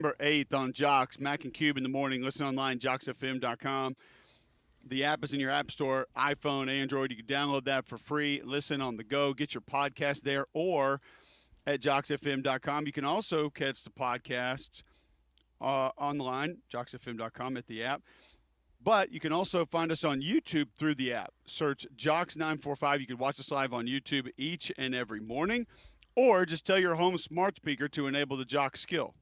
November 8th on Jocks, Mac and Cube in the morning. Listen online, jocksfm.com. The app is in your app store, iPhone, Android. You can download that for free. Listen on the go. Get your podcast there or at jocksfm.com. You can also catch the podcasts online, jocksfm.com at the app. But you can also find us on YouTube through the app. Search Jocks945. You can watch us live on YouTube each and every morning. Or just tell your home smart speaker to enable the Jock skill.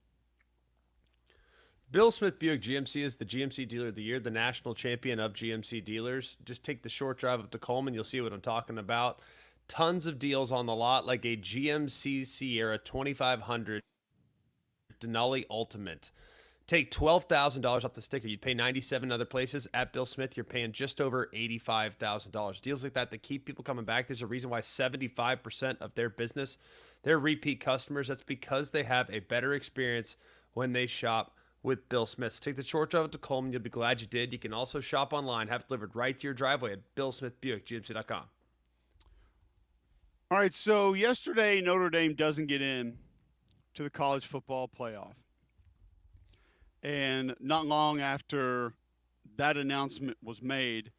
Bill Smith Buick GMC is the GMC Dealer of the Year, the national champion of GMC dealers. Just take the short drive up to Coleman. You'll see what I'm talking about. Tons of deals on the lot, like a GMC Sierra 2500 Denali Ultimate. Take $12,000 off the sticker. You'd pay $97 other places. At Bill Smith, you're paying just over $85,000. Deals like that keep people coming back. There's a reason why 75% of their business, they're repeat customers. That's because they have a better experience when they shop with Bill Smith. So take the short drive to Coleman. You'll be glad you did. You can also shop online, have it delivered right to your driveway at BillSmithBuickGMC.com. All right, so yesterday Notre Dame doesn't get in to the college football playoff. And not long after that announcement was made,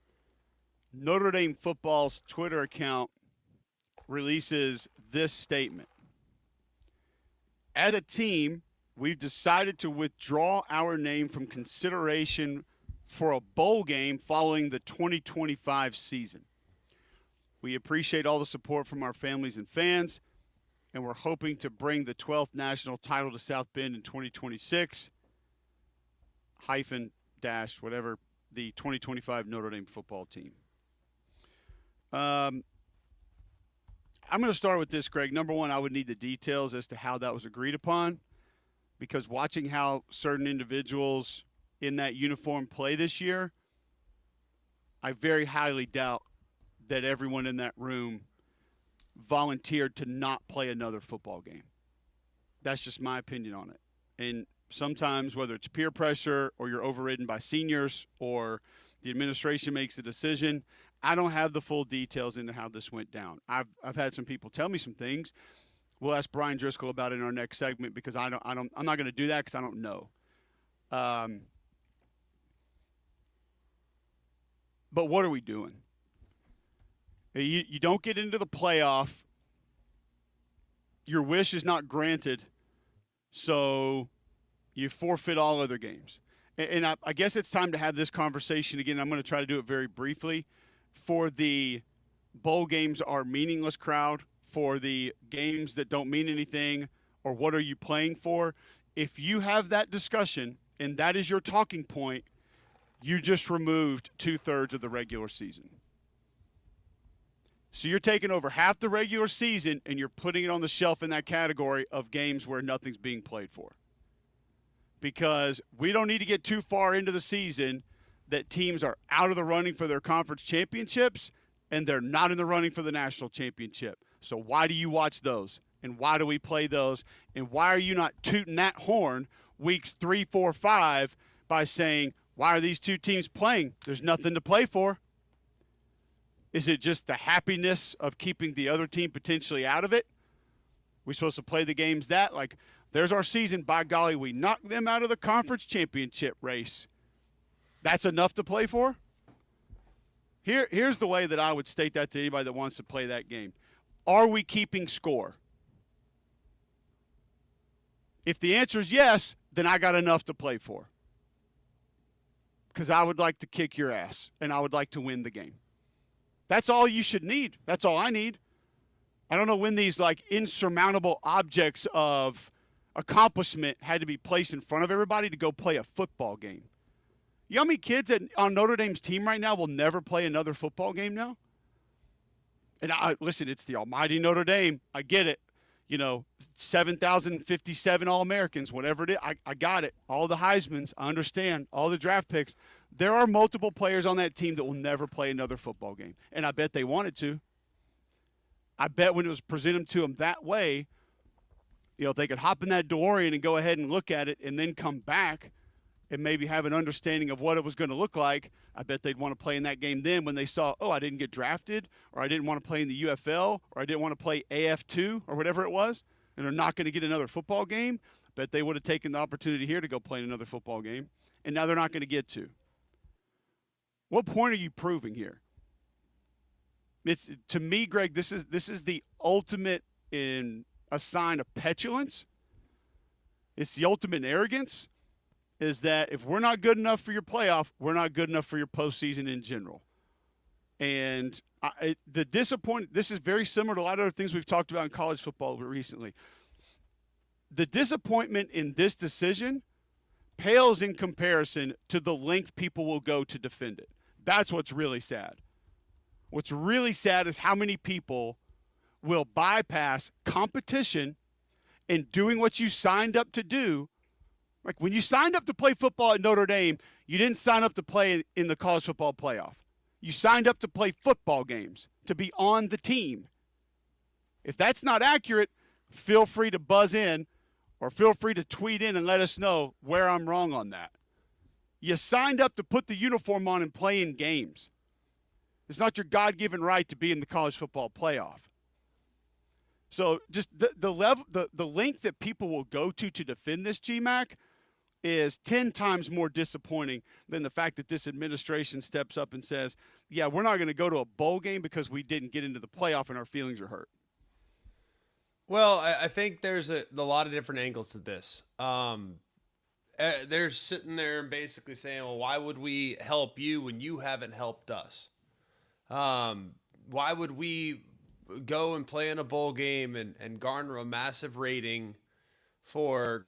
Notre Dame football's Twitter account releases this statement. As a team, we've decided to withdraw our name from consideration for a bowl game following the 2025 season. We appreciate all the support from our families and fans, and we're hoping to bring the 12th national title to South Bend in 2026, -- whatever, the 2025 Notre Dame football team. I'm going to start with this, Greg. Number one, I would need the details as to how that was agreed upon, because watching how certain individuals in that uniform play this year, I very highly doubt that everyone in that room volunteered to not play another football game. That's just my opinion on it. And sometimes, whether it's peer pressure or you're overridden by seniors or the administration makes a decision, I don't have the full details into how this went down. I've had some people tell me some things. We'll ask Brian Driscoll about it in our next segment because I'm not going to do that because I don't know. But what are we doing? You don't get into the playoff. Your wish is not granted, so you forfeit all other games. And I guess it's time to have this conversation again. I'm going to try to do it very briefly. For the bowl games are meaningless crowd, for the games that don't mean anything, or what are you playing for? If you have that discussion and that is your talking point, you just removed 2/3 of the regular season. So you're taking over half the regular season and you're putting it on the shelf in that category of games where nothing's being played for. Because we don't need to get too far into the season that teams are out of the running for their conference championships and they're not in the running for the national championship. So why do you watch those? And why do we play those? And why are you not tooting that horn weeks 3, 4, 5 by saying, why are these two teams playing? There's nothing to play for. Is it just the happiness of keeping the other team potentially out of it? We're supposed to play the games that, like, there's our season. By golly, we knocked them out of the conference championship race. That's enough to play for? Here's the way that I would state that to anybody that wants to play that game. Are we keeping score? If the answer is yes, then I got enough to play for. Because I would like to kick your ass, and I would like to win the game. That's all you should need. That's all I need. I don't know when these, like, insurmountable objects of accomplishment had to be placed in front of everybody to go play a football game. You know how many kids on Notre Dame's team right now will never play another football game now? And listen, it's the almighty Notre Dame. I get it. 7,057 All-Americans, whatever it is. I got it. All the Heismans, I understand. All the draft picks. There are multiple players on that team that will never play another football game. And I bet they wanted to. I bet when it was presented to them that way, if they could hop in that DeLorean and go ahead and look at it and then come back and maybe have an understanding of what it was going to look like, I bet they'd want to play in that game then when they saw, oh, I didn't get drafted, or I didn't want to play in the UFL, or I didn't want to play AF2 or whatever it was, and they're not going to get another football game. I Bet they would have taken the opportunity here to go play in another football game, and now they're not going to get to. What point are you proving here? It's to me, Greg. This is the ultimate in a sign of petulance. It's the ultimate arrogance. Is that if we're not good enough for your playoff, we're not good enough for your postseason in general. And the disappointment. This is very similar to a lot of other things we've talked about in college football recently. The disappointment in this decision pales in comparison to the length people will go to defend it. That's what's really sad. What's really sad is how many people will bypass competition and doing what you signed up to do. Like when you signed up to play football at Notre Dame, you didn't sign up to play in the college football playoff. You signed up to play football games, to be on the team. If that's not accurate, feel free to buzz in or feel free to tweet in and let us know where I'm wrong on that. You signed up to put the uniform on and play in games. It's not your God-given right to be in the college football playoff. So just the level, the length that people will go to defend this GMAC is 10 times more disappointing than the fact that this administration steps up and says, yeah, we're not going to go to a bowl game because we didn't get into the playoff and our feelings are hurt. Well, I think there's a lot of different angles to this. They're sitting there and basically saying, well, why would we help you when you haven't helped us? Why would we go and play in a bowl game and garner a massive rating for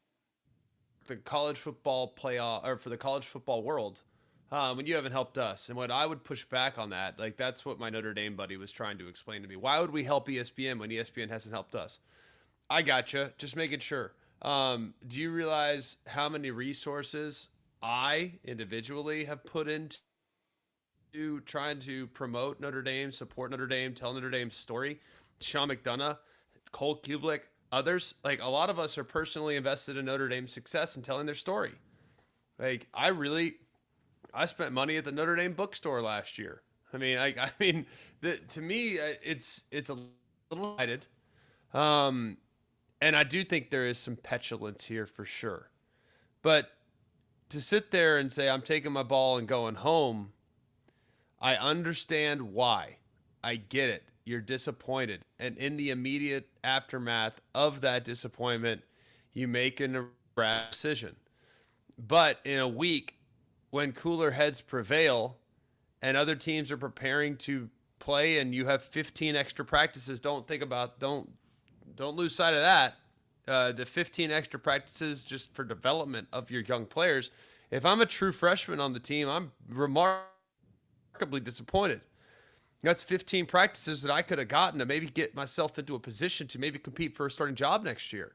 the college football playoff or for the college football world when you haven't helped us? And what I would push back on that, like that's what my Notre Dame buddy was trying to explain to me. Why would we help ESPN when ESPN hasn't helped us? I gotcha. Just making sure. Do you realize how many resources I individually have put into trying to promote Notre Dame, support Notre Dame, tell Notre Dame's story? Sean McDonough, Cole Cubelic, others, like a lot of us are personally invested in Notre Dame's success and telling their story. Like I spent money at the Notre Dame bookstore last year. To me, it's a little excited. And I do think there is some petulance here for sure. But to sit there and say, I'm taking my ball and going home, I understand why. I get it. You're disappointed. And in the immediate aftermath of that disappointment, you make a rash decision. But in a week, when cooler heads prevail and other teams are preparing to play and you have 15 extra practices, don't lose sight of that. The 15 extra practices just for development of your young players. If I'm a true freshman on the team, I'm remarkably disappointed. That's 15 practices that I could have gotten to maybe get myself into a position to maybe compete for a starting job next year.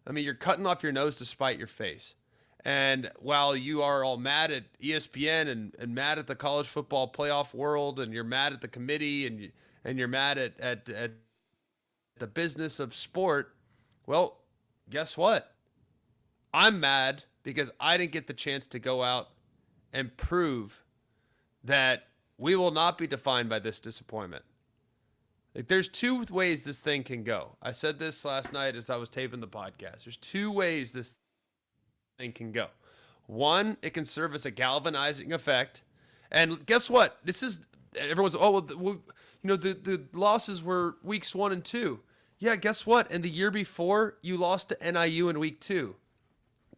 I mean, you're cutting off your nose to spite your face. And while you are all mad at ESPN and mad at the college football playoff world, and you're mad at the committee and you're mad at the business of sport, well, guess what? I'm mad because I didn't get the chance to go out and prove that we will not be defined by this disappointment. Like, there's two ways this thing can go. I said this last night as I was taping the podcast. There's two ways this thing can go. One, it can serve as a galvanizing effect. And guess what? Everyone's, the losses were weeks 1 and 2. Yeah, guess what? In the year before, you lost to NIU in week 2.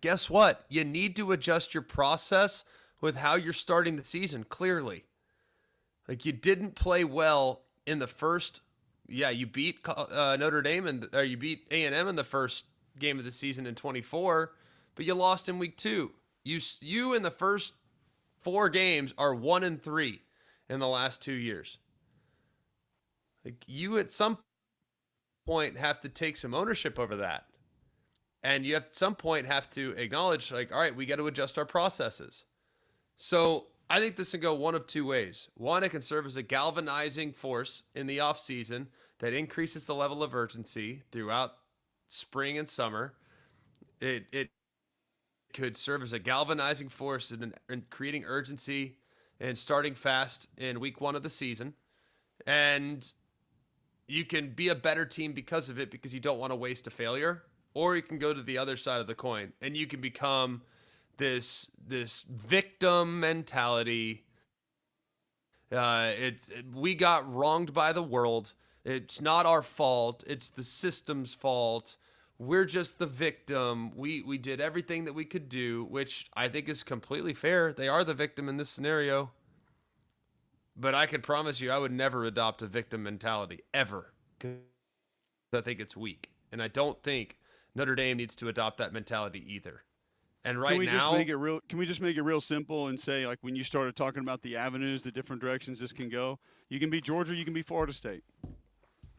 Guess what? You need to adjust your process with how you're starting the season, clearly. Like, you didn't play well in the first. Yeah, you beat Notre Dame or you beat A&M in the first game of the season in 24, but you lost in week 2. You in the first 4 games are 1 and 3 in the last 2 years. Like, you at some point have to take some ownership over that. And you at some point have to acknowledge, like, all right, we got to adjust our processes. So I think this can go one of two ways. One, it can serve as a galvanizing force in the offseason that increases the level of urgency throughout spring and summer. It could serve as a galvanizing force in creating urgency and starting fast in week 1 of the season. And you can be a better team because of it, because you don't want to waste a failure. or you can go to the other side of the coin, and you can become this victim mentality. We got wronged by the world. It's not our fault. It's the system's fault. We're just the victim. We did everything that we could do, which I think is completely fair. They are the victim in this scenario. But I can promise you I would never adopt a victim mentality, ever. Because I think it's weak. And I don't think Notre Dame needs to adopt that mentality either. And right now, can we just make it real simple and say, like, when you started talking about the avenues, the different directions this can go, you can be Georgia, you can be Florida State.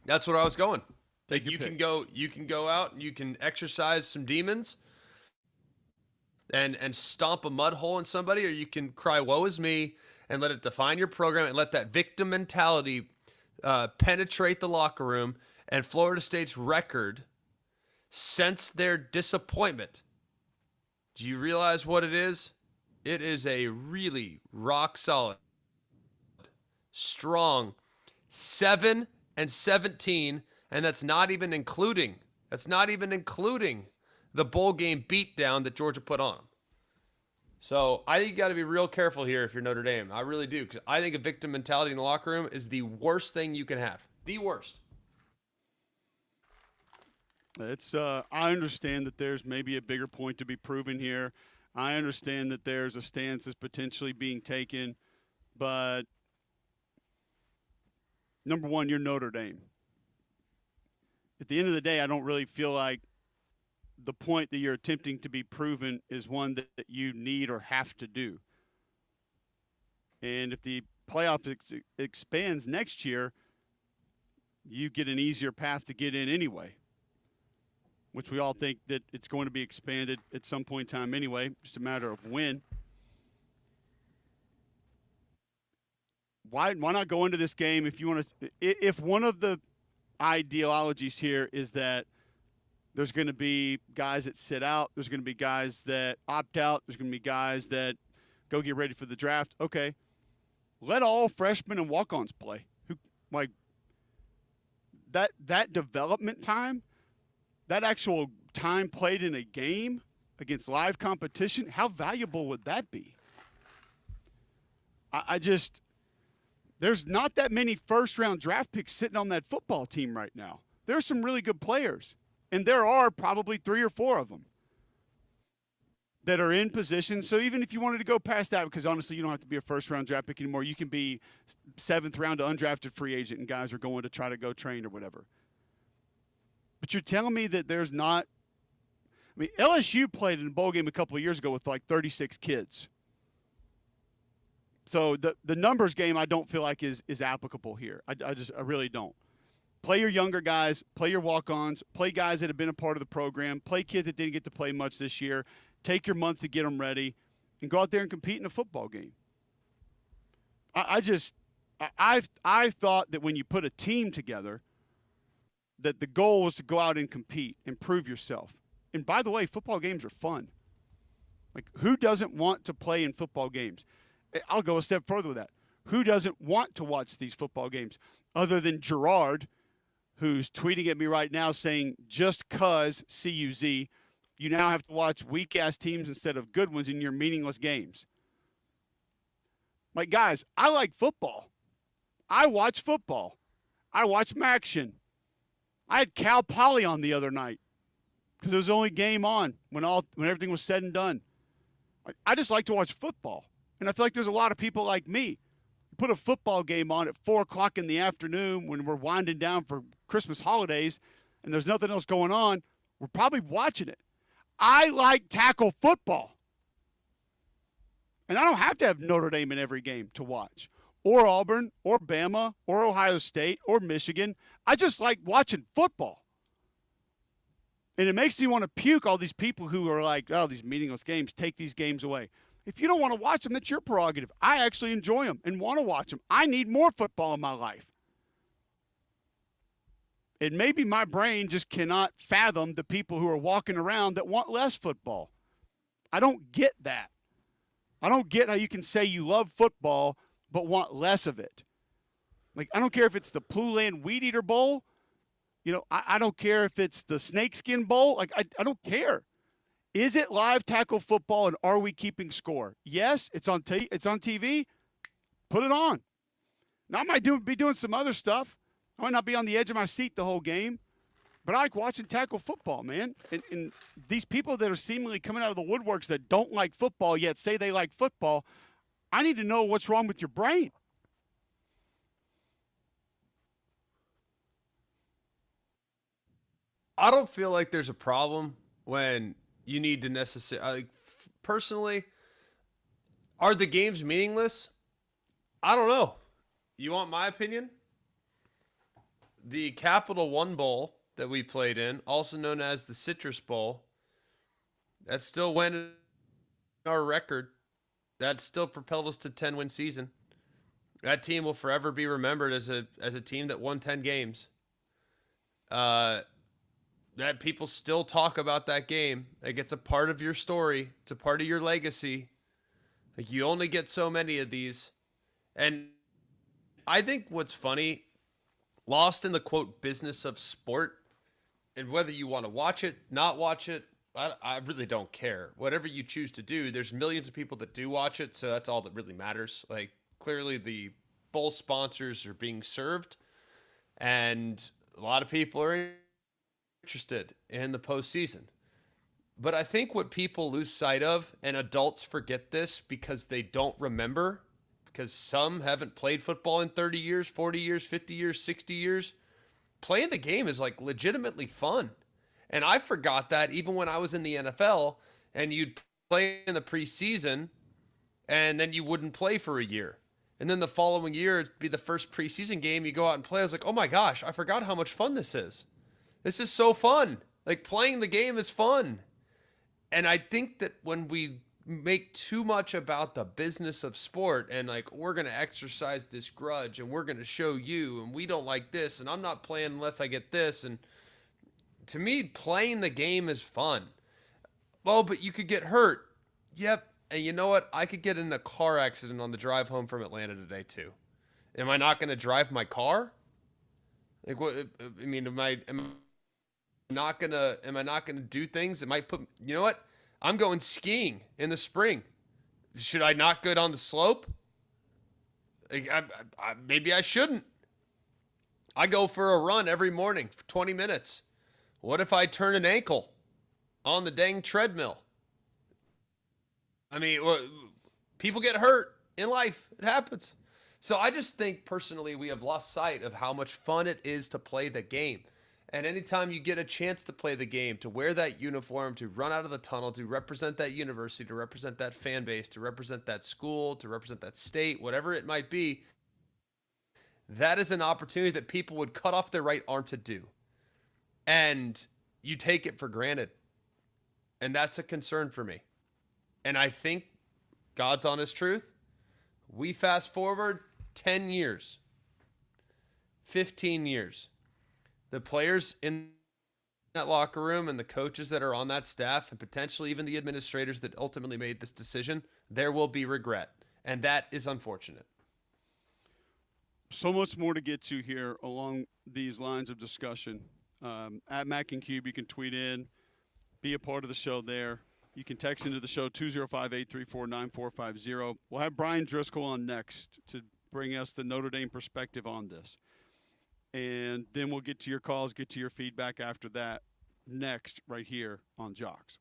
That's what I was going. You can go out and you can exercise some demons and stomp a mud hole in somebody, or you can cry woe is me and let it define your program and let that victim mentality penetrate the locker room. And Florida State's record since their disappointment, do you realize what it is? It is a really rock solid, strong 7-17, and that's not even including the bowl game beatdown that Georgia put on them. So I think you got to be real careful here if you're Notre Dame. I really do, because I think a victim mentality in the locker room is the worst thing you can have. The worst. I understand that there's maybe a bigger point to be proven here. I understand that there's a stance that's potentially being taken, but number one, you're Notre Dame. At the end of the day, I don't really feel like the point that you're attempting to be proven is one that you need or have to do. And if the playoff expands next year, you get an easier path to get in anyway, which we all think that it's going to be expanded at some point in time anyway, just a matter of when. Why not go into this game if you want to? If one of the ideologies here is that there's going to be guys that sit out, there's going to be guys that opt out, there's going to be guys that go get ready for the draft. Okay, let all freshmen and walk-ons play. That development time, that actual time played in a game against live competition, how valuable would that be? There's not that many first-round draft picks sitting on that football team right now. There's some really good players, and there are probably 3 or 4 of them that are in position. So even if you wanted to go past that, because honestly, you don't have to be a first-round draft pick anymore. You can be 7th-round undrafted free agent, and guys are going to try to go train or whatever. But you're telling me that there's not – I mean, LSU played in a bowl game a couple of years ago with like 36 kids. So the numbers game I don't feel like is applicable here. I really don't. Play your younger guys, play your walk-ons, play guys that have been a part of the program, play kids that didn't get to play much this year, take your month to get them ready, and go out there and compete in a football game. I thought that when you put a team together, that the goal was to go out and compete and prove yourself. And by the way, football games are fun. Like, who doesn't want to play in football games? I'll go a step further with that. Who doesn't want to watch these football games other than Gerard, who's tweeting at me right now saying, just cuz, C-U-Z, you now have to watch weak-ass teams instead of good ones in your meaningless games. Like, guys, I like football. I watch football. I watch Maction. I had Cal Poly on the other night because it was the only game on when everything was said and done. I just like to watch football. And I feel like there's a lot of people like me. You put a football game on at 4 o'clock in the afternoon when we're winding down for Christmas holidays and there's nothing else going on, we're probably watching it. I like tackle football. And I don't have to have Notre Dame in every game to watch, or Auburn, or Bama, or Ohio State, or Michigan. I just like watching football. And it makes me want to puke all these people who are like, oh, these meaningless games, take these games away. If you don't want to watch them, that's your prerogative. I actually enjoy them and want to watch them. I need more football in my life. And maybe my brain just cannot fathom the people who are walking around that want less football. I don't get that. I don't get how you can say you love football but want less of it. Like, I don't care if it's the Ploulan Weed Eater Bowl. I don't care if it's the snakeskin bowl. Like, I don't care. Is it live tackle football, and are we keeping score? Yes, it's on it's on TV. Put it on. Now, I might be doing some other stuff. I might not be on the edge of my seat the whole game, but I like watching tackle football, man. And these people that are seemingly coming out of the woodworks that don't like football yet say they like football, I need to know what's wrong with your brain. I don't feel like there's a problem when you need to necessarily. Personally, are the games meaningless? I don't know. You want my opinion? The Capital One Bowl that we played in, also known as the Citrus Bowl, that still went in our record. That still propelled us to 10-win season. That team will forever be remembered as a team that won 10 games. That people still talk about that game. Like, it's a part of your story. It's a part of your legacy. Like, you only get so many of these. And I think what's funny, lost in the quote business of sport, and whether you want to watch it, not watch it, I really don't care. Whatever you choose to do, there's millions of people that do watch it, so that's all that really matters. Like, clearly the bowl sponsors are being served, and a lot of people are interested in the postseason. But I think what people lose sight of, and adults forget this because they don't remember, because some haven't played football in 30 years, 40 years, 50 years, 60 years. Playing the game is like legitimately fun. And I forgot that even when I was in the NFL and you'd play in the preseason and then you wouldn't play for a year. And then the following year, it'd be the first preseason game, you go out and play. I was like, oh my gosh, I forgot how much fun this is. This is so fun. Like, playing the game is fun. And I think that when we make too much about the business of sport and like, we're going to exercise this grudge and we're going to show you and we don't like this and I'm not playing unless I get this. And to me, playing the game is fun. Well, but you could get hurt. Yep. And you know what? I could get in a car accident on the drive home from Atlanta today too. Am I not going to drive my car? Like, what? I mean, am I not gonna do things that might put, you know what? I'm going skiing in the spring. Should I not go down the slope? Like, maybe I shouldn't. I go for a run every morning for 20 minutes. What if I turn an ankle on the dang treadmill? I mean, people get hurt in life. It happens. So I just think personally we have lost sight of how much fun it is to play the game. And anytime you get a chance to play the game, to wear that uniform, to run out of the tunnel, to represent that university, to represent that fan base, to represent that school, to represent that state, whatever it might be, that is an opportunity that people would cut off their right arm to do. And you take it for granted. And that's a concern for me. And I think, God's honest truth, we fast forward 10 years, 15 years. The players in that locker room and the coaches that are on that staff and potentially even the administrators that ultimately made this decision, there will be regret. And that is unfortunate. So much more to get to here along these lines of discussion. At Mac and Cube, you can tweet in, be a part of the show there. You can text into the show 205-834-9450. We'll have Brian Driscoll on next to bring us the Notre Dame perspective on this. And then we'll get to your calls, get to your feedback after that next right here on Jocks.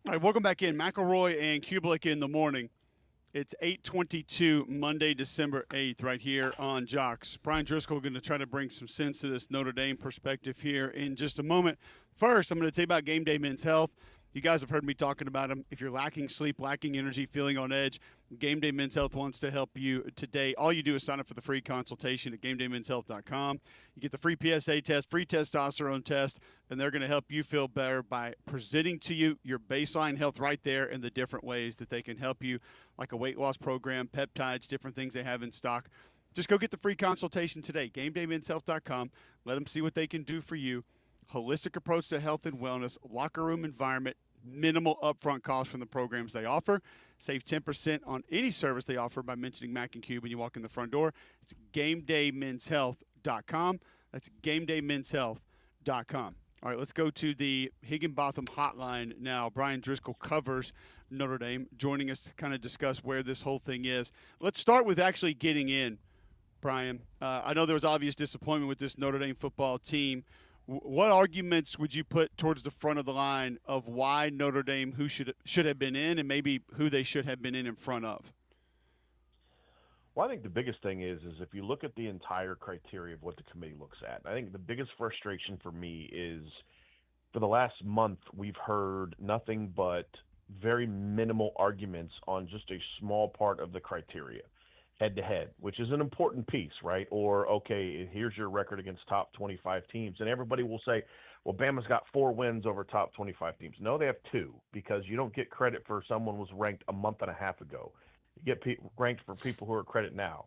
All right, welcome back in. McElroy and Cubelic in the morning. It's 8:22 Monday, December 8th, right here on Jocks. Brian Driscoll going to try to bring some sense to this Notre Dame perspective here in just a moment. First, I'm going to tell you about Game Day Men's Health. You guys have heard me talking about them. If you're lacking sleep, lacking energy, feeling on edge, Game Day Men's Health wants to help you today. All you do is sign up for the free consultation at GameDayMen'sHealth.com. You get the free PSA test, free testosterone test, and they're going to help you feel better by presenting to you your baseline health right there and the different ways that they can help you, like a weight loss program, peptides, different things they have in stock. Just go get the free consultation today, GameDayMen'sHealth.com. Let them see what they can do for you. Holistic approach to health and wellness, locker room environment, minimal upfront cost from the programs they offer. Save 10% on any service they offer by mentioning Mac and Cube when you walk in the front door. It's GameDayMen'sHealth.com. That's GameDayMen'sHealth.com. All right, let's go to the Higginbotham hotline now. Brian Driscoll covers Notre Dame, joining us to kind of discuss where this whole thing is. Let's start with actually getting in, Brian. I know there was obvious disappointment with this Notre Dame football team. What arguments would you put towards the front of the line of why Notre Dame who should have been in and maybe who they should have been in front of? Well, I think the biggest thing is if you look at the entire criteria of what the committee looks at, I think the biggest frustration for me is for the last month we've heard nothing but very minimal arguments on just a small part of the criteria, head to head, which is an important piece, right? Or, okay, here's your record against top 25 teams. And everybody will say, well, Bama's got 4 wins over top 25 teams. No, they have 2, because you don't get credit for someone was ranked a month and a half ago. You get ranked for people who are credit now.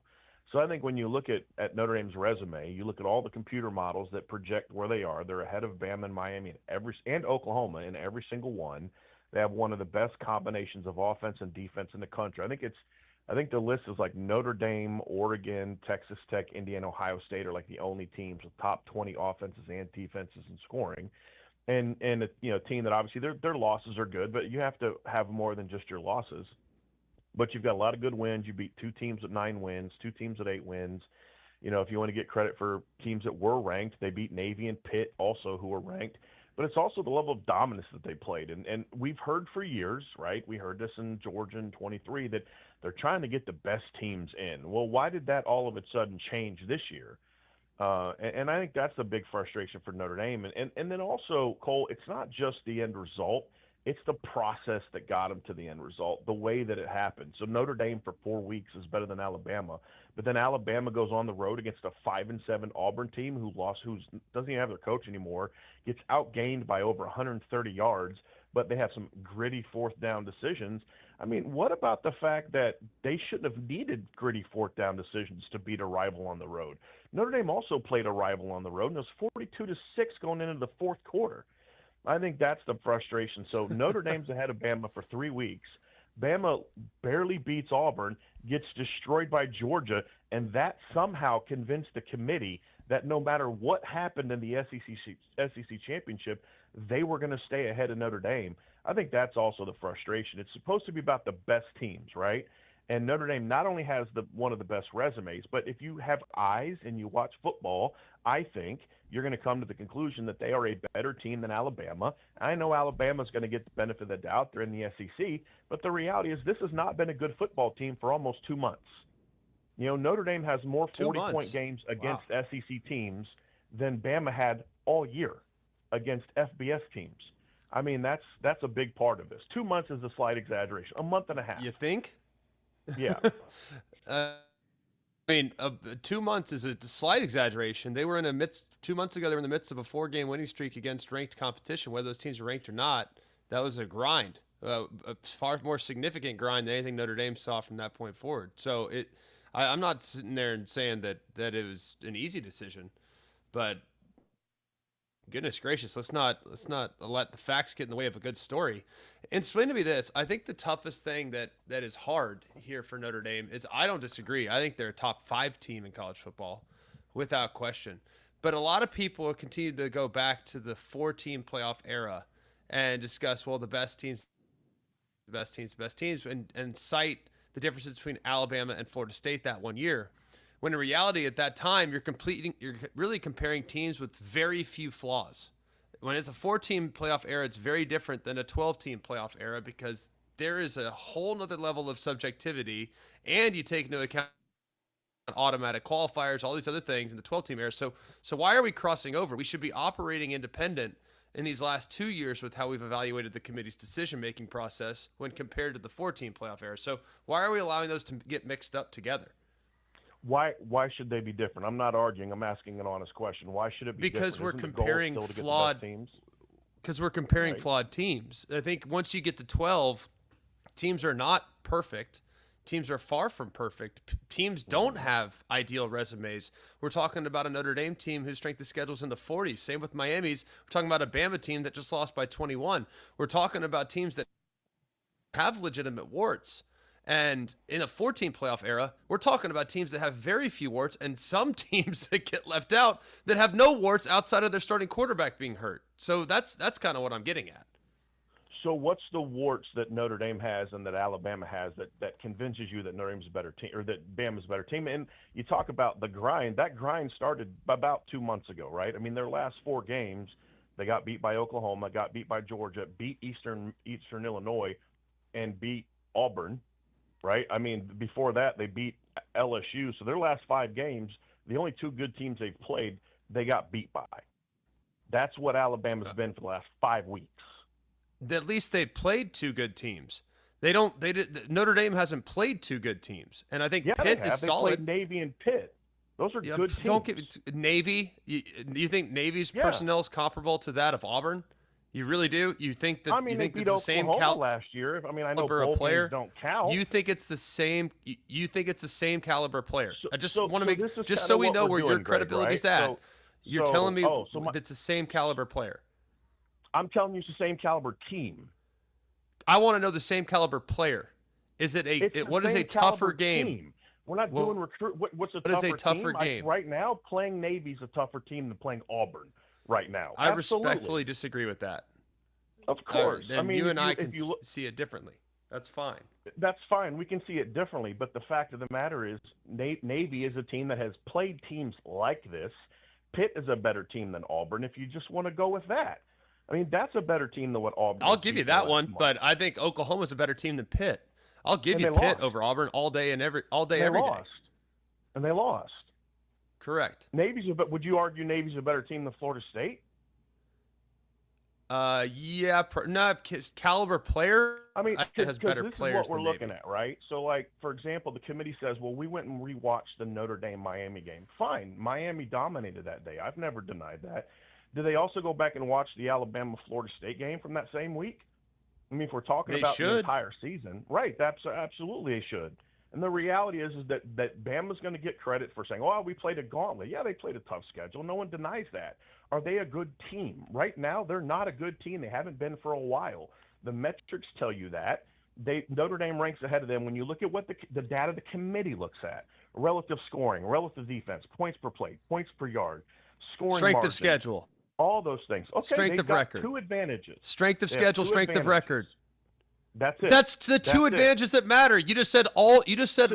So I think when you look at Notre Dame's resume, you look at all the computer models that project where they are. They're ahead of Bama and Miami and Oklahoma in every single one. They have one of the best combinations of offense and defense in the country. I think the list is like Notre Dame, Oregon, Texas Tech, Indiana, Ohio State are like the only teams with top 20 offenses and defenses in scoring. And a team that obviously their losses are good, but you have to have more than just your losses. But you've got a lot of good wins. You beat 2 teams with 9 wins, 2 teams with 8 wins. If you want to get credit for teams that were ranked, they beat Navy and Pitt also, who were ranked. But it's also the level of dominance that they played. And we've heard for years, right? We heard this in Georgia in 23, that they're trying to get the best teams in. Well, why did that all of a sudden change this year? And I think that's the big frustration for Notre Dame. And then also, Cole, it's not just the end result. It's the process that got them to the end result, the way that it happened. So Notre Dame for 4 weeks is better than Alabama, but then Alabama goes on the road against a 5-7 Auburn team who doesn't even have their coach anymore, gets outgained by over 130 yards, but they have some gritty 4th down decisions. I mean, what about the fact that they shouldn't have needed gritty 4th down decisions to beat a rival on the road? Notre Dame also played a rival on the road, and it was 42-6 going into the 4th quarter. I think that's the frustration. So Notre Dame's ahead of Bama for 3 weeks. Bama barely beats Auburn, gets destroyed by Georgia, and that somehow convinced the committee that no matter what happened in the SEC championship, they were going to stay ahead of Notre Dame. I think that's also the frustration. It's supposed to be about the best teams, right? And Notre Dame not only has one of the best resumes, but if you have eyes and you watch football, I think you're going to come to the conclusion that they are a better team than Alabama. I know Alabama's going to get the benefit of the doubt. They're in the SEC. But the reality is this has not been a good football team for almost 2 months. Notre Dame has more 40-point games against SEC teams than Bama had all year against FBS teams. I mean, that's a big part of this. 2 months is a slight exaggeration. A month and a half. You think? Yeah. 2 months is a slight exaggeration. They were 2 months ago, they were in the midst of a 4-game winning streak against ranked competition. Whether those teams were ranked or not, that was a grind, a far more significant grind than anything Notre Dame saw from that point forward. So I'm not sitting there and saying that it was an easy decision, but goodness gracious, let's not let the facts get in the way of a good story. Explain to me this. I think the toughest thing that is hard here for Notre Dame is, I don't disagree. I think they're a top 5 team in college football, without question. But a lot of people continue to go back to the 4-team playoff era and discuss, well, the best teams, and cite the differences between Alabama and Florida State that one year. When in reality, at that time, you're really comparing teams with very few flaws. when it's a 4-team playoff era, it's very different than a 12-team playoff era because there is a whole nother level of subjectivity, and you take into account automatic qualifiers, all these other things in the 12-team era. So why are we crossing over? We should be operating independent in these last 2 years with how we've evaluated the committee's decision-making process when compared to the 4-team playoff era. So why are we allowing those to get mixed up together? Why should they be different? I'm not arguing. I'm asking an honest question. Why should it be because different? we're comparing flawed teams? Because we're comparing flawed teams. I think once you get to 12, teams are not perfect. Teams are far from perfect. Teams don't have ideal resumes. We're talking about a Notre Dame team whose strength of schedule is in the 40s. Same with Miami's. We're talking about a Bama team that just lost by 21. We're talking about teams that have legitimate warts. And in a 14 playoff era, we're talking about teams that have very few warts and some teams that get left out that have no warts outside of their starting quarterback being hurt. So that's kind of what I'm getting at. So what's the warts that Notre Dame has and that Alabama has that convinces you that Notre Dame's a better team or that Bama's a better team? And you talk about the grind. That grind started about 2 months ago, right? I mean, their last 4 games, they got beat by Oklahoma, got beat by Georgia, beat Eastern Illinois, and beat Auburn, right? I mean, before that, they beat LSU. So their last 5 games, the only 2 good teams they've played, they got beat by. That's what Alabama's been for the last 5 weeks. At least they played 2 good teams. Notre Dame hasn't played 2 good teams, and I think Pitt is solid. They played Navy and Pitt. Those are good teams. Don't get Navy. You think Navy's personnel is comparable to that of Auburn? You really do? You think that? I mean, you think they beat it's the same Oklahoma last year. I mean, I know bowl games don't count. You think it's the same? You think it's the same caliber player? I just want to make just so we know where your credibility is at. Right? You're telling me it's the same caliber player. I'm telling you, it's the same caliber team. I want to know the same caliber player. Is it what is a tougher game? Team. We're not doing recruit. What's a tougher game? Right now, playing Navy's a tougher team than playing Auburn. Right now, I respectfully disagree with that. Of course, then I mean, you and I can see it differently. That's fine. That's fine. We can see it differently, but the fact of the matter is, Navy is a team that has played teams like this. Pitt is a better team than Auburn. If you just want to go with that. I mean, that's a better team than what Auburn. I'll give you that one, but I think Oklahoma's a better team than Pitt. I'll give you Pitt over Auburn all day every day. And they lost. Correct. Would you argue Navy's a better team than Florida State? Yeah, caliber player. I mean, it has better players. This is what we're looking at, right? So, like, for example, the committee says, well, we went and rewatched the Notre Dame Miami game. Fine, Miami dominated that day. I've never denied that. Did they also go back and watch the Alabama-Florida State game from that same week? I mean, if we're talking about the entire season, right, absolutely they should. And the reality is that Bama's going to get credit for saying, oh, we played a gauntlet. Yeah, they played a tough schedule. No one denies that. Are they a good team? Right now, they're not a good team. They haven't been for a while. The metrics tell you that. Notre Dame ranks ahead of them when you look at what the data the committee looks at. Relative scoring, relative defense, points per play, points per yard, scoring strength margin. of schedule. All those things. Okay, strength of record. 2 advantages. Strength of schedule, strength of record. That's it. That's the 2 advantages that matter. You just said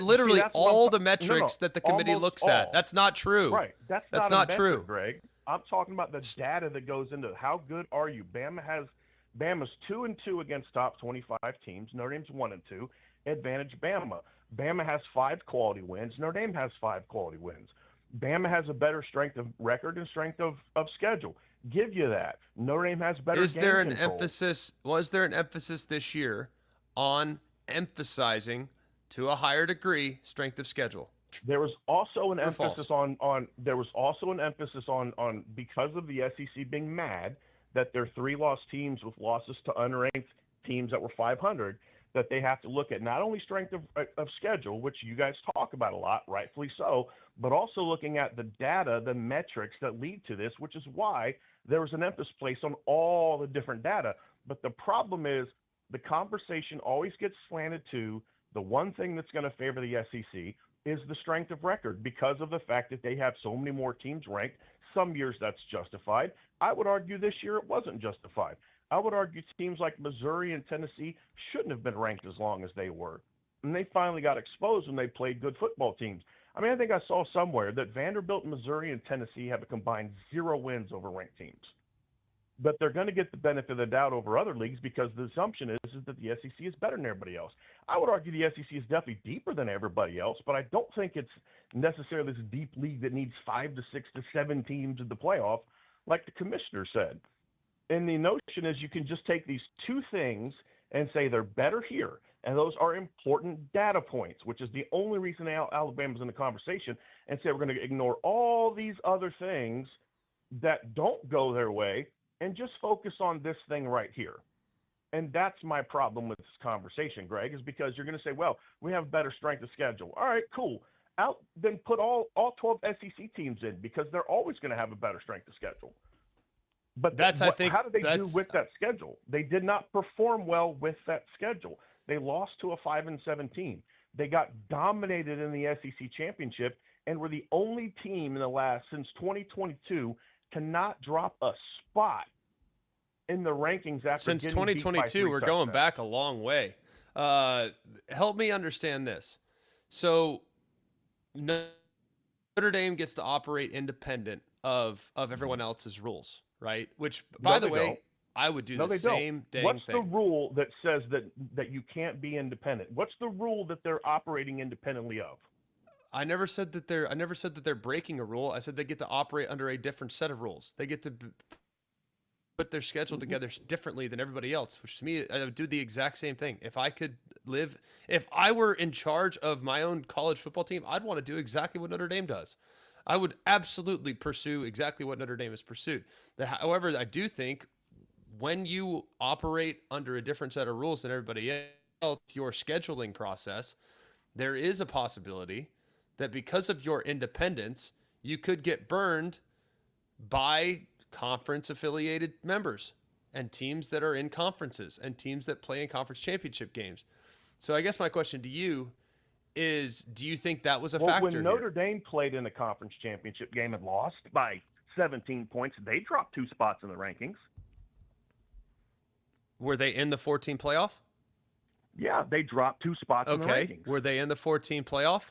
literally all the metrics that the committee looks at. That's not true. Right. That's not metric, true, Greg. I'm talking about the data that goes into how good are you. Bama's 2-2 against top 25 teams. Notre Dame's 1-2. Advantage Bama. Bama has 5 quality wins. Notre Dame has 5 quality wins. Bama has a better strength of record and strength of schedule. Give you that. Notre Dame has better. Was there an emphasis this year on emphasizing to a higher degree strength of schedule? There was also an emphasis on because of the SEC being mad that they're 3-loss teams with losses to unranked teams that were 500, that they have to look at not only strength of schedule, which you guys talk about a lot, rightfully so, but also looking at the data, the metrics that lead to this, which is why there was an emphasis placed on all the different data. But the problem is the conversation always gets slanted to the one thing that's going to favor the SEC is the strength of record because of the fact that they have so many more teams ranked. Some years that's justified. I would argue this year it wasn't justified. I would argue teams like Missouri and Tennessee shouldn't have been ranked as long as they were. And they finally got exposed when they played good football teams. I mean, I think I saw somewhere that Vanderbilt, Missouri, and Tennessee have a combined 0 wins over ranked teams. but they're going to get the benefit of the doubt over other leagues because the assumption is that the SEC is better than everybody else. I would argue the SEC is definitely deeper than everybody else, but I don't think it's necessarily this deep league that needs 5 to 6 to 7 teams in the playoff, like the commissioner said. And the notion is you can just take these two things and say they're better here. And those are important data points, which is the only reason Alabama's in the conversation, and say we're going to ignore all these other things that don't go their way and just focus on this thing right here. And that's my problem with this conversation, Greg, is because you're going to say, well, we have better strength of schedule. All right, cool. Then put all 12 SEC teams in because they're always going to have a better strength of schedule. But I think how did they do with that schedule? They did not perform well with that schedule. They lost to a 5-7 team. They got dominated in the SEC championship and were the only team in the last since 2022 to not drop a spot in the rankings after since 2022. We're going back a long way. Help me understand this. So Notre Dame gets to operate independent of everyone else's rules, right? Which, by the way, I would do the same dang thing. What's the rule that says that you can't be independent? What's the rule that they're operating independently of? I never said that they're breaking a rule. I said they get to operate under a different set of rules. They get to put their schedule together differently than everybody else, which to me, I would do the exact same thing. If I were in charge of my own college football team, I'd want to do exactly what Notre Dame does. I would absolutely pursue exactly what Notre Dame has pursued. However, I do think when you operate under a different set of rules than everybody else, your scheduling process, there is a possibility that because of your independence, you could get burned by conference-affiliated members and teams that are in conferences and teams that play in conference championship games. So I guess my question to you is, do you think that was a factor when Notre Dame played in the conference championship game and lost by 17 points, they dropped 2 spots in the rankings. Were they in the 14 playoff? Yeah, they dropped 2 spots in the rankings. Were they in the 14 playoff?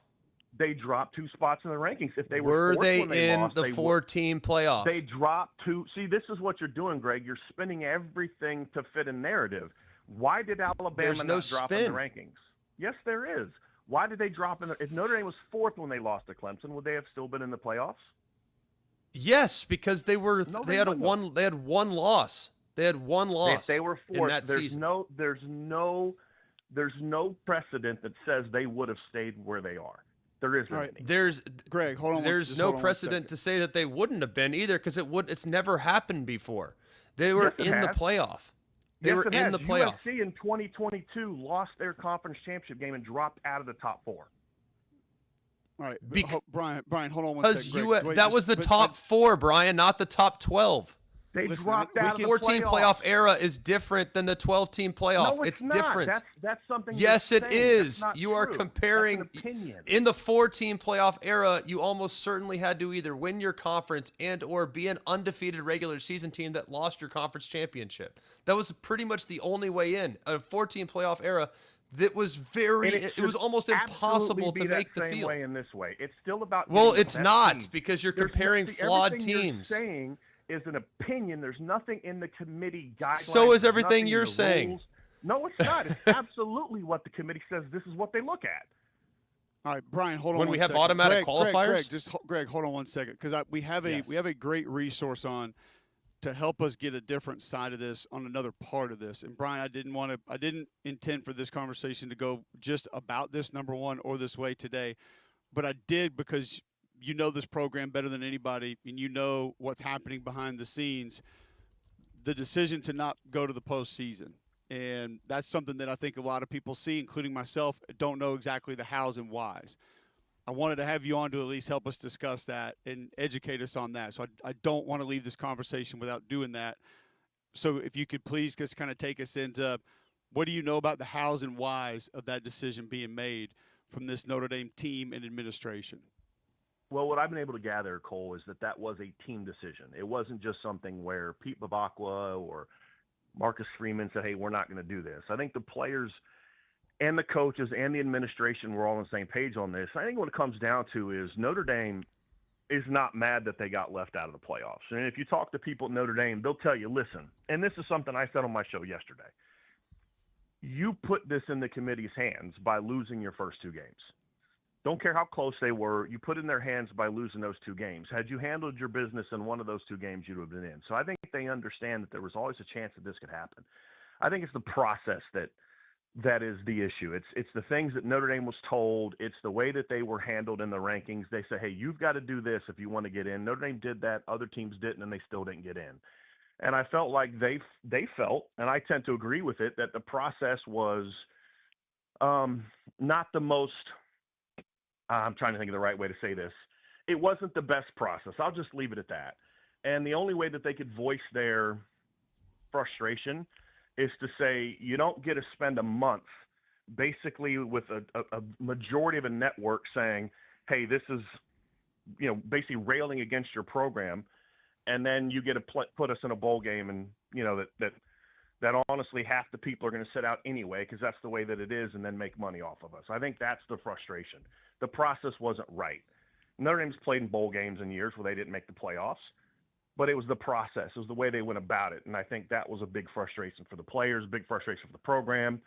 They dropped 2 spots in the rankings. If they were they when they in lost, the 4-team playoff? They dropped 2. See, this is what you're doing, Greg. You're spinning everything to fit a narrative. Why did Alabama not drop in the rankings? Yes, there is. Why did they drop in? If Notre Dame was 4th when they lost to Clemson, would they have still been in the playoffs? Yes, because they were. No, they had one. They had one loss. They had one loss. If they were 4th, in that season. There's no precedent that says they would have stayed where they are. There isn't. All right. There's Greg. Hold on. There's no precedent to say that they wouldn't have been either, because it's never happened before. They were in the playoff. They were in the playoff. USC in 2022 lost their conference championship game and dropped out of the top 4. All right, Brian, hold on one second. Because that was the top 4, Brian, not the top 12. They dropped out of the 14 playoff era is different than the 12-team playoff. No, it's not. Different. That's something. Yes, it is. You are comparing. In the 14 playoff era, you almost certainly had to either win your conference or be an undefeated regular season team that lost your conference championship. That was pretty much the only way in. A 14 playoff era, that was it was almost impossible to make the field. Way in this way, it's still about. Well, it's not, because you're comparing flawed teams. You're saying is an opinion. There's nothing in the committee guidelines. So is everything you're saying. Rules. No, it's not. It's absolutely what the committee says. This is what they look at. All right, Brian, hold on. When we have automatic qualifiers, Greg, hold on one second, because we have a great resource on to help us get a different side of this on another part of this. And Brian, I didn't intend for this conversation to go just about this, number one, or this way today, but I did because you know this program better than anybody, and you know what's happening behind the scenes. The decision to not go to the postseason, and that's something that I think a lot of people see, including myself, don't know exactly the hows and whys. I wanted to have you on to at least help us discuss that and educate us on that. So I don't want to leave this conversation without doing that. So if you could please just kind of take us into what do you know about the hows and whys of that decision being made from this Notre Dame team and administration? Well, what I've been able to gather, Cole, is that was a team decision. It wasn't just something where Pete Bavacqua or Marcus Freeman said, hey, we're not going to do this. I think the players and the coaches and the administration were all on the same page on this. I think what it comes down to is Notre Dame is not mad that they got left out of the playoffs. And if you talk to people at Notre Dame, they'll tell you, listen, and this is something I said on my show yesterday. You put this in the committee's hands by losing your first 2 games. Don't care how close they were. You put it in their hands by losing those 2 games. Had you handled your business in one of those 2 games, you'd have been in. So I think they understand that there was always a chance that this could happen. I think it's the process that is the issue. It's the things that Notre Dame was told. It's the way that they were handled in the rankings. They say, hey, you've got to do this if you want to get in. Notre Dame did that. Other teams didn't, and they still didn't get in. And I felt like they felt, and I tend to agree with it, that the process was not the most I'm trying to think of the right way to say this. It wasn't the best process. I'll just leave it at that. And the only way that they could voice their frustration is to say, you don't get to spend a month basically with a majority of a network saying, hey, this is, basically railing against your program. And then you get to put us in a bowl game, and, that honestly half the people are going to sit out anyway because that's the way that it is, and then make money off of us. I think that's the frustration. The process wasn't right. Notre Dame's played in bowl games in years where they didn't make the playoffs, but it was the process. It was the way they went about it, and I think that was a big frustration for the players, big frustration for the program.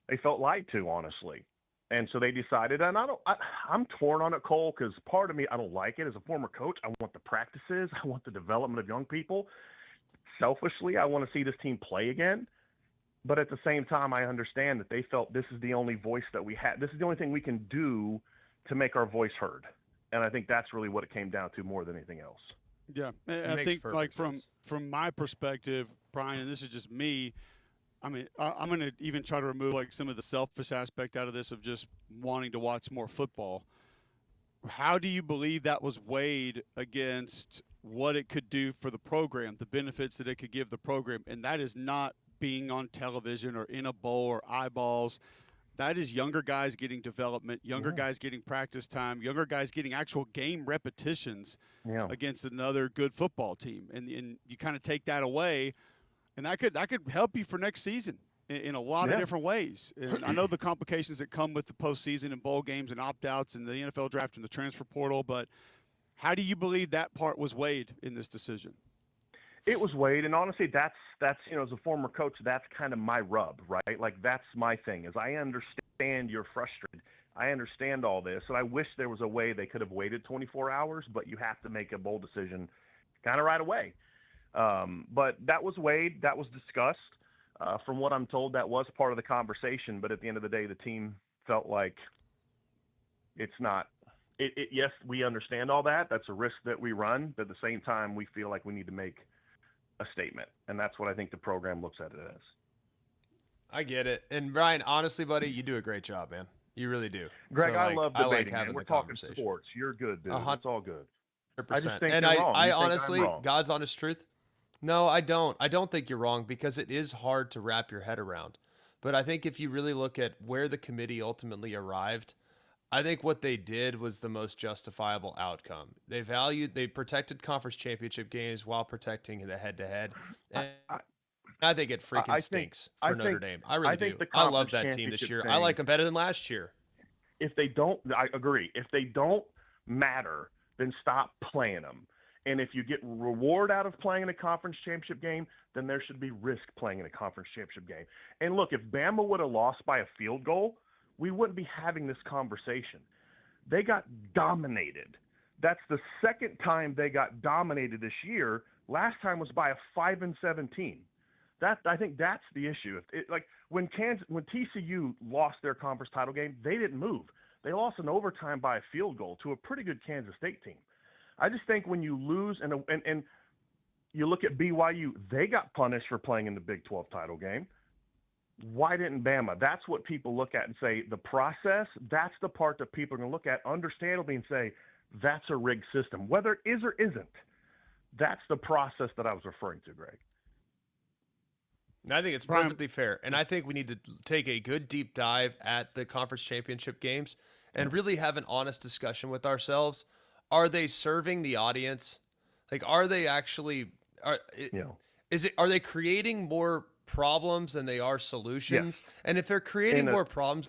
They felt lied to, honestly. And so they decided, and I'm torn on it, Cole, because part of me, I don't like it. As a former coach, I want the practices. I want the development of young people. Selfishly, I want to see this team play again. But at the same time, I understand that they felt this is the only voice that we had. This is the only thing we can do to make our voice heard. And I think that's really what it came down to more than anything else. Yeah, I think like from my perspective, Brian, and this is just me, I mean, I'm going to even try to remove like some of the selfish aspect out of this of just wanting to watch more football. How do you believe that was weighed against what it could do for the program, the benefits that it could give the program? And that is not being on television or in a bowl or eyeballs. That is younger guys getting development, younger guys getting practice time, younger guys getting actual game repetitions against another good football team. And you kind of take that away, and that could help you for next season in a lot of different ways. And I know the complications that come with the postseason and bowl games and opt-outs and the NFL draft and the transfer portal, but how do you believe that part was weighed in this decision? It was weighed, and honestly, that's as a former coach, that's kind of my rub, right? Like, that's my thing, is I understand you're frustrated. I understand all this, and I wish there was a way they could have waited 24 hours, but you have to make a bold decision kind of right away. But that was weighed. That was discussed. From what I'm told, that was part of the conversation, but at the end of the day, the team felt like it's not. Yes, we understand all that. That's a risk that we run, but at the same time, we feel like we need to make a statement, and that's what I think the program looks at it as. I get it. And Brian, honestly, buddy, you do a great job, man. You really do. Greg, I love debating. like having We're the talking conversation. Sports. You're good, dude. It's all good. 100%. I just think and you're wrong. I honestly, God's honest truth. No, I don't. I don't think you're wrong because it is hard to wrap your head around. But I think if you really look at where the committee ultimately arrived, I think what they did was the most justifiable outcome. They protected conference championship games while protecting the head-to-head. And I think it freaking stinks for Notre Dame. I really do. I love that team this year. I like them better than last year. If they don't, I agree. If they don't matter, then stop playing them. And if you get reward out of playing in a conference championship game, then there should be risk playing in a conference championship game. And look, if Bama would have lost by a field goal, we wouldn't be having this conversation. They got dominated. That's the second time they got dominated this year. Last time was by a 5-17. I think that's the issue. When TCU lost their conference title game, they didn't move. They lost in overtime by a field goal to a pretty good Kansas State team. I just think when you lose and you look at BYU, they got punished for playing in the Big 12 title game. Why didn't Bama? That's what people look at and say the process, that's the part that people are going to look at understandably and say that's a rigged system. Whether it is or isn't, that's the process that I was referring to, Greg. And I think it's perfectly fair. And I think we need to take a good deep dive at the conference championship games and really have an honest discussion with ourselves. Are they serving the audience? Like, are they actually are they creating more problems than they are solutions? Yes. And if they're creating more problems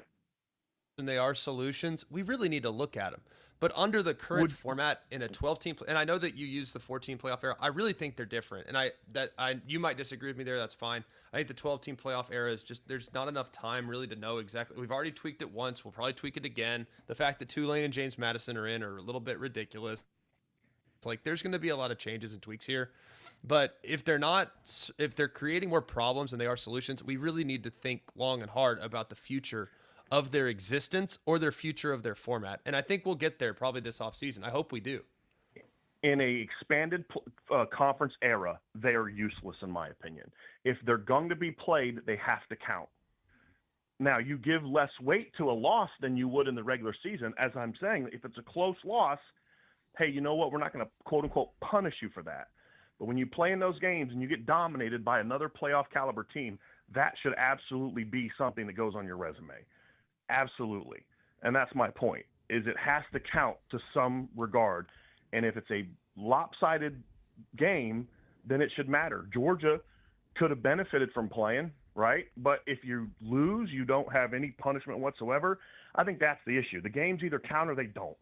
than they are solutions, we really need to look at them. But under the current format in a 12-team, and I know that you use the 14 playoff era, I really think they're different. And you might disagree with me there. That's fine. I think the 12-team playoff era is just, there's not enough time really to know exactly. We've already tweaked it once. We'll probably tweak it again. The fact that Tulane and James Madison are in are a little bit ridiculous. It's like there's going to be a lot of changes and tweaks here. But if they're creating more problems than they are solutions, we really need to think long and hard about the future of their existence or their future of their format. And I think we'll get there probably this offseason. I hope we do. In a expanded conference era, they are useless in my opinion. If they're going to be played, they have to count. Now, you give less weight to a loss than you would in the regular season. As I'm saying, if it's a close loss, hey, you know what? We're not going to quote unquote punish you for that. But when you play in those games and you get dominated by another playoff caliber team, that should absolutely be something that goes on your resume. Absolutely. And that's my point, is it has to count to some regard. And if it's a lopsided game, then it should matter. Georgia could have benefited from playing, right? But if you lose, you don't have any punishment whatsoever. I think that's the issue. The games either count or they don't.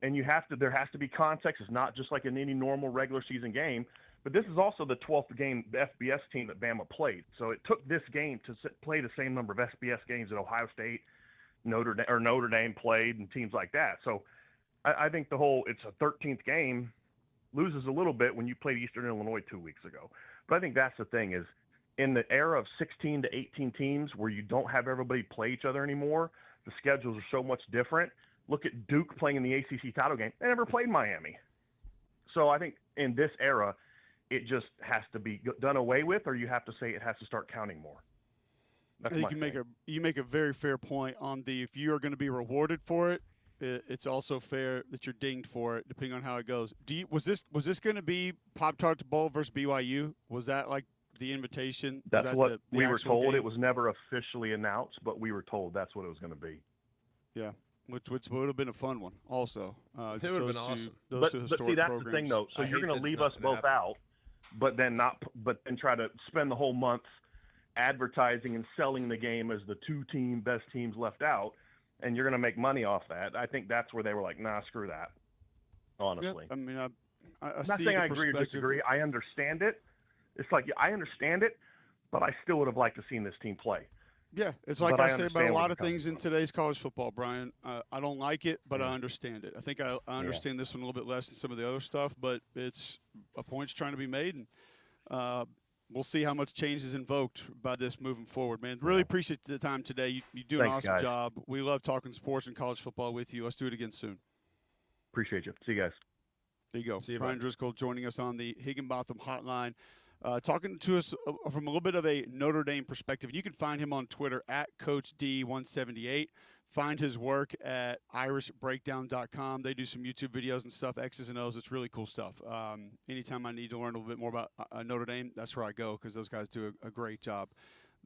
And there has to be context. It's not just like in any normal regular season game. But this is also the 12th game, the FBS team that Bama played. So it took this game to play the same number of FBS games that Ohio State, Notre Dame played, and teams like that. So I think it's a 13th game, loses a little bit when you played Eastern Illinois 2 weeks ago. But I think that's the thing is, in the era of 16 to 18 teams where you don't have everybody play each other anymore, the schedules are so much different. Look at Duke playing in the ACC title game. They never played Miami. So I think in this era, it just has to be done away with, or you have to say it has to start counting more. That's you make a very fair point on if you are going to be rewarded for it, it's also fair that you're dinged for it, depending on how it goes. Was this going to be Pop-Tart Bowl versus BYU? Was that like the invitation? That's what we were told. Game? It was never officially announced, but we were told that's what it was going to be. Yeah, which would have been a fun one also. It would have been awesome. But see, that's programs. the thing, though. So you're going to leave us both out, but then try to spend the whole month advertising and selling the game as the best teams left out, and you're going to make money off that. I think that's where they were like, nah, screw that, honestly. Yeah, I mean, I'm not saying I agree or disagree. I understand it. It's like, I understand it, but I still would have liked to seen this team play. Yeah, it's like I say about a lot of things in today's college football, Brian. I don't like it, but I understand it. I think I understand this one a little bit less than some of the other stuff, but it's a point's trying to be made, and we'll see how much change is invoked by this moving forward, man. Really appreciate the time today. You do an awesome job. We love talking sports and college football with you. Let's do it again soon. Appreciate you. See you guys. There you go. See you, Brian Driscoll joining us on the Higginbotham Hotline. Talking to us from a little bit of a Notre Dame perspective. You can find him on Twitter at CoachD178. Find his work at irishbreakdown.com. They do some YouTube videos and stuff, X's and O's. It's really cool stuff. Anytime I need to learn a little bit more about Notre Dame, that's where I go because those guys do a great job.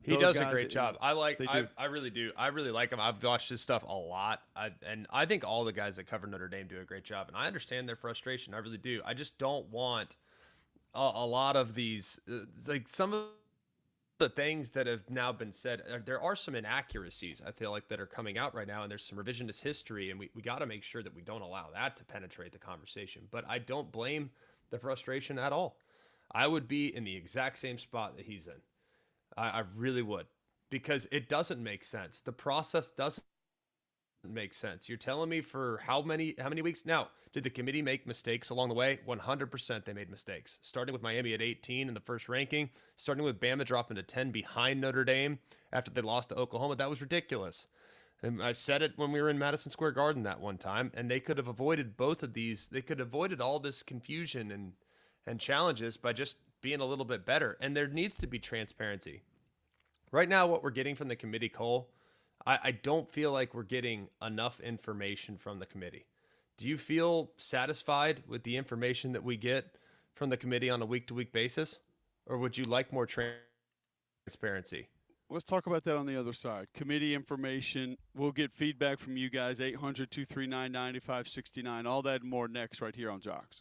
He does a great job. I really do. I really like him. I've watched his stuff a lot. And I think all the guys that cover Notre Dame do a great job. And I understand their frustration. I really do. I just don't want a lot of these, like some of the things that have now been said, there are some inaccuracies, I feel like, that are coming out right now, and there's some revisionist history, and we got to make sure that we don't allow that to penetrate the conversation. But I don't blame the frustration at all. I would be in the exact same spot that he's in. I really would, because it doesn't make sense. The process doesn't make sense. You're telling me for how many weeks? Now, did the committee make mistakes along the way? 100% they made mistakes. Starting with Miami at 18 in the first ranking, starting with Bama dropping to 10 behind Notre Dame after they lost to Oklahoma. That was ridiculous. And I said it when we were in Madison Square Garden that one time, and they could have avoided both of these. They could have avoided all this confusion and challenges by just being a little bit better. And there needs to be transparency. Right now, what we're getting from the committee, Cole, I don't feel like we're getting enough information from the committee. Do you feel satisfied with the information that we get from the committee on a week-to-week basis? Or would you like more transparency? Let's talk about that on the other side. Committee information. We'll get feedback from you guys, 800-239-9569. All that and more next right here on Jocks.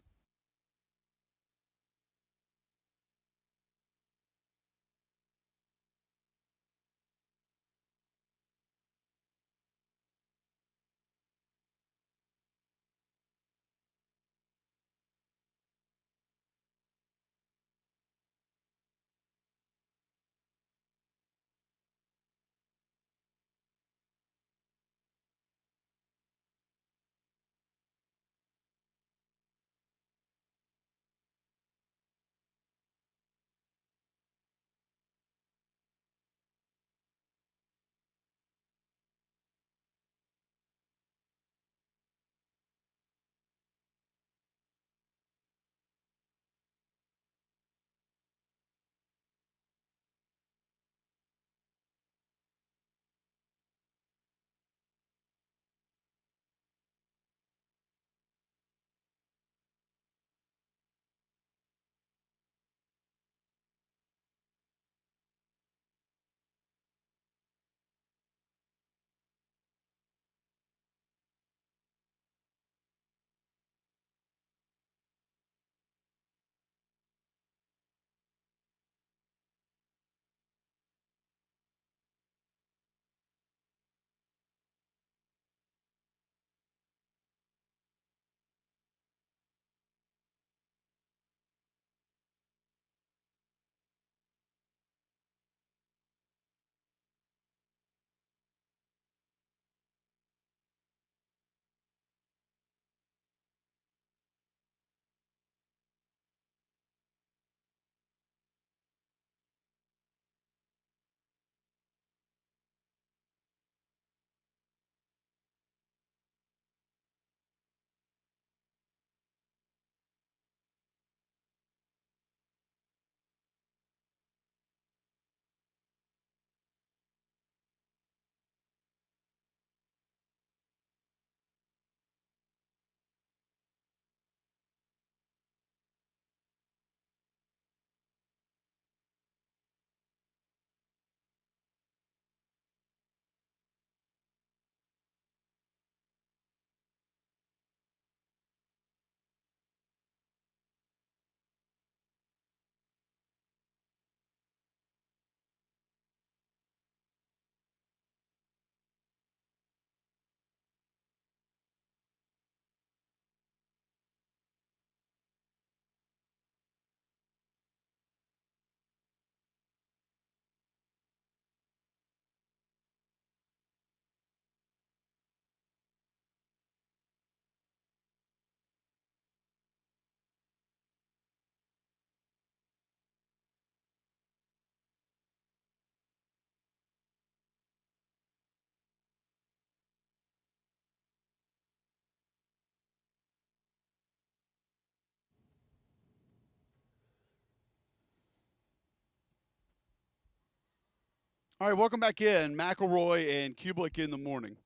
All right, welcome back in. McElroy and Cubelic in the morning.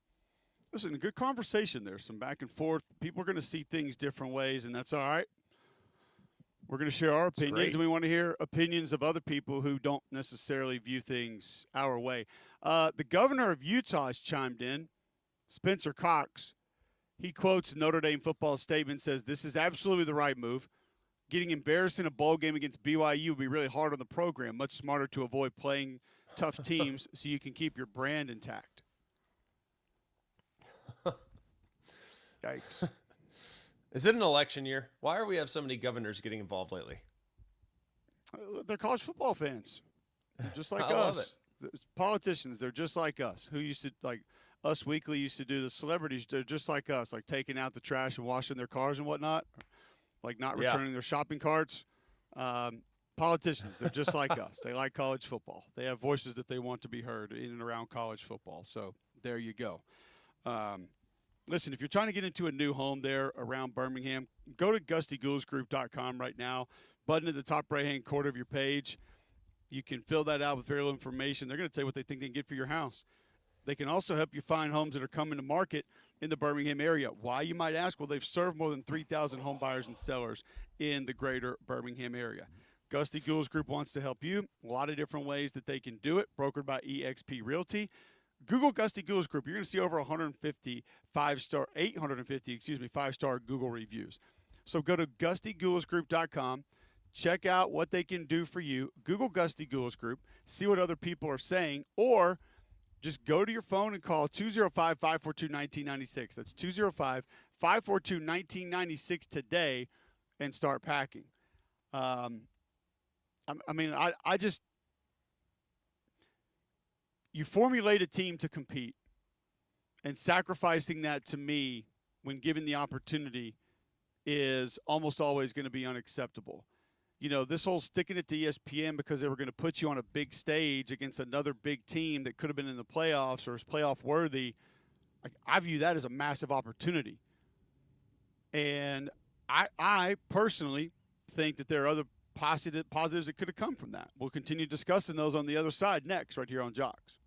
Listen, good conversation there. Some back and forth. People are going to see things different ways, and that's all right. We're going to share our opinions, great. and we want to hear opinions of other people who don't necessarily view things our way. The governor of Utah has chimed in, Spencer Cox. He quotes Notre Dame football statement, says, "This is absolutely the right move. Getting embarrassed in a bowl game against BYU would be really hard on the program. Much smarter to avoid playing tough teams so you can keep your brand intact." Yikes. Is it an election year? Why are we have so many governors getting involved lately? They're college football fans. They're just like I love us. Politicians, they're just like us. Who used to, like Us Weekly used to do the celebrities, they're just like us, like taking out the trash and washing their cars and whatnot, like not returning their shopping carts. Politicians, they're just like us. They like college football. They have voices that they want to be heard in and around college football. So there you go. Listen, if you're trying to get into a new home there around Birmingham, go to GustyGoolsGroup.com right now. Button at the top right-hand corner of your page. You can fill that out with very little information. They're going to tell you what they think they can get for your house. They can also help you find homes that are coming to market in the Birmingham area. Why, you might ask? Well, they've served more than 3,000 home buyers and sellers in the greater Birmingham area. Gusty Gools Group wants to help you. A lot of different ways that they can do it. Brokered by eXp Realty. Google Gusty Gools Group. You're going to see over 850 five-star Google reviews. So go to GustyGoolsGroup.com. Check out what they can do for you. Google Gusty Gools Group. See what other people are saying. Or just go to your phone and call 205-542-1996. That's 205-542-1996 today and start packing. You formulate a team to compete, and sacrificing that to me when given the opportunity is almost always going to be unacceptable. You know, this whole sticking it to ESPN because they were going to put you on a big stage against another big team that could have been in the playoffs or is playoff worthy, I view that as a massive opportunity. And I personally think that there are other positives that could have come from that. We'll continue discussing those on the other side next, right here on Jocks.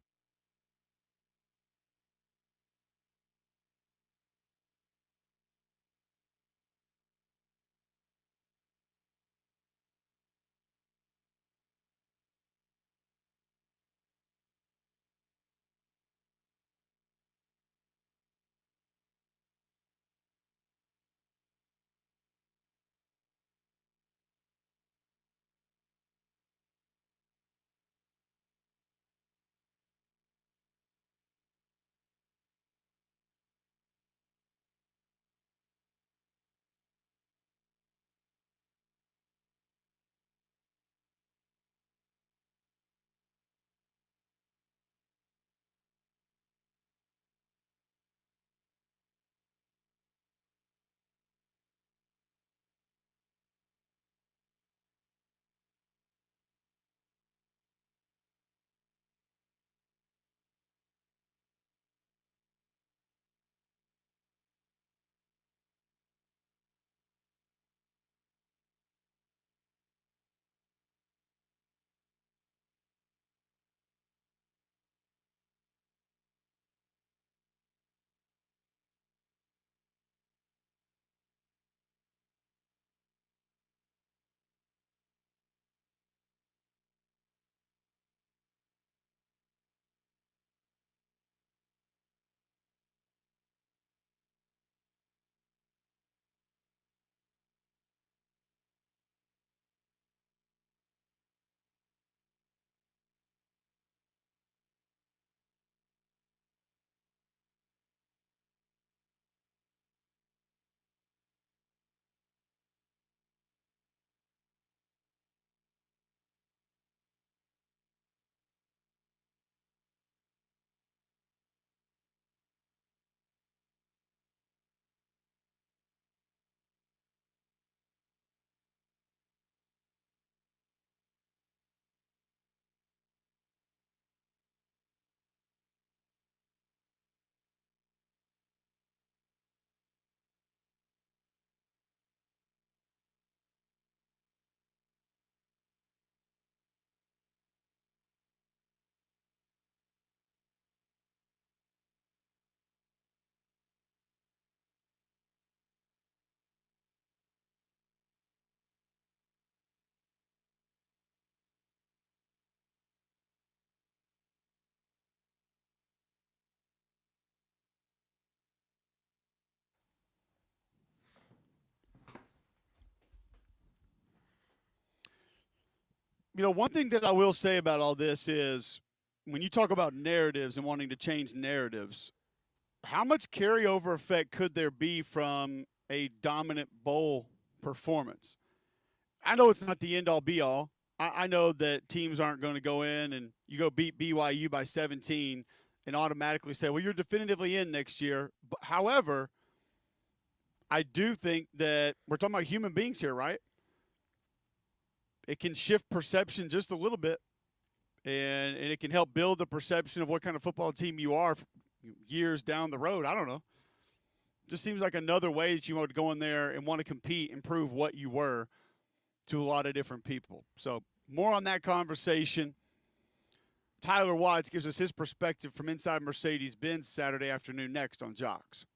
One thing that I will say about all this is when you talk about narratives and wanting to change narratives, how much carryover effect could there be from a dominant bowl performance? I know it's not the end all be all. I know that teams aren't going to go in and you go beat BYU by 17 and automatically say, well, you're definitively in next year. But, however, I do think that we're talking about human beings here, right? It can shift perception just a little bit, and it can help build the perception of what kind of football team you are years down the road. I don't know. Just seems like another way that you want to go in there and want to compete and prove what you were to a lot of different people. So more on that conversation. Tyler Watts gives us his perspective from inside Mercedes-Benz Saturday afternoon next on Jocks.